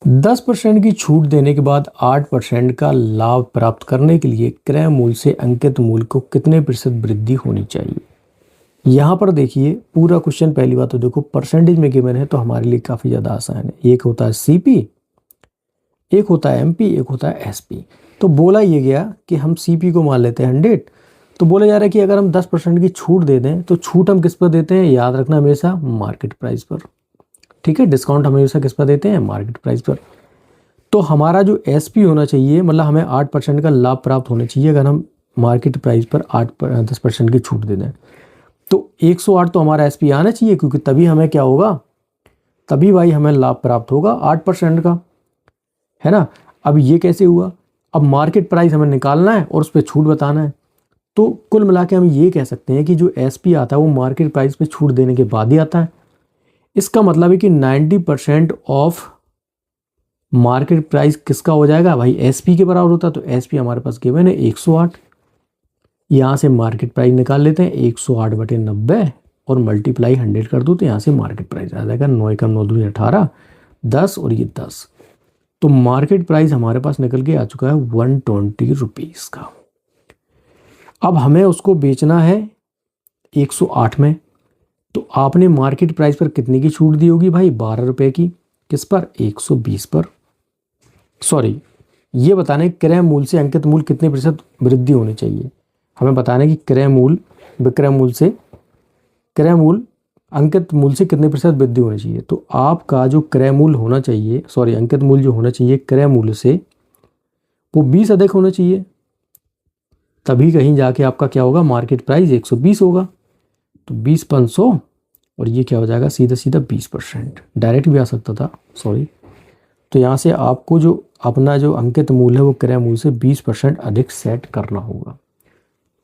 10% की छूट देने के बाद 8% का लाभ प्राप्त करने के लिए क्रय मूल्य से अंकित मूल्य को कितने प्रतिशत वृद्धि होनी चाहिए। यहाँ पर देखिए पूरा क्वेश्चन, पहली बात तो देखो परसेंटेज में गिवन है तो हमारे लिए काफ़ी ज़्यादा आसान है। एक होता है सीपी, एक होता है एमपी, एक होता है एसपी। तो बोला ये गया कि हम सीपी को मान लेते हैं 100। तो बोला जा रहा है कि अगर हम 10% की छूट दे दें तो छूट हम किस पर देते हैं, याद रखना हमेशा मार्केट प्राइस पर। ठीक है, डिस्काउंट हमेशा किस पर देते हैं, मार्केट प्राइस पर। तो हमारा जो एसपी होना चाहिए, मतलब हमें 8% का लाभ प्राप्त होना चाहिए अगर हम मार्केट प्राइस पर 10% की छूट दे दें। तो 108 तो हमारा एसपी आना चाहिए, क्योंकि तभी हमें क्या होगा, तभी भाई हमें लाभ प्राप्त होगा 8% का, है ना। अब ये कैसे हुआ, अब मार्केट प्राइस हमें निकालना है और उस पर छूट बताना है। तो कुल मिला के हम ये कह सकते हैं कि जो एसपी आता है वो मार्केट प्राइस पे छूट देने के बाद ही आता है। इसका मतलब है कि 90% ऑफ मार्केट प्राइस किसका हो जाएगा भाई, एसपी के बराबर होता है। तो एसपी हमारे पास गिवन है 108। यहाँ से मार्केट प्राइस निकाल लेते हैं 108/90 और मल्टीप्लाई 100 कर दो, तो यहाँ से मार्केट प्राइस आ जाएगा 9 एकम 9 दूनी 18, 10 और ये 10। तो मार्केट प्राइस हमारे पास निकल के आ चुका है 120 रुपीज़ का। अब हमें उसको बेचना है 108 में। तो आपने मार्केट प्राइस पर कितने की छूट दी होगी भाई, 12 रुपये की। किस पर, 120 पर। सॉरी, ये बताने क्रय मूल्य से अंकित मूल्य कितने प्रतिशत वृद्धि होनी चाहिए। हमें बताना है कि क्रय मूल्य विक्रय मूल्य से क्रय मूल्य अंकित मूल्य से कितने प्रतिशत वृद्धि होनी चाहिए। तो आपका जो क्रय मूल्य होना चाहिए, सॉरी अंकित मूल्य जो होना चाहिए क्रय मूल्य से, वो 20 अधिक होना चाहिए। तभी कहीं जाके आपका क्या होगा, मार्केट प्राइस 120 होगा। तो 20/500 और ये क्या हो जाएगा, सीधा सीधा 20%। डायरेक्ट भी आ सकता था, सॉरी। तो यहाँ से आपको जो अपना जो अंकित मूल्य है वो क्रय मूल्य से 20% अधिक सेट करना होगा।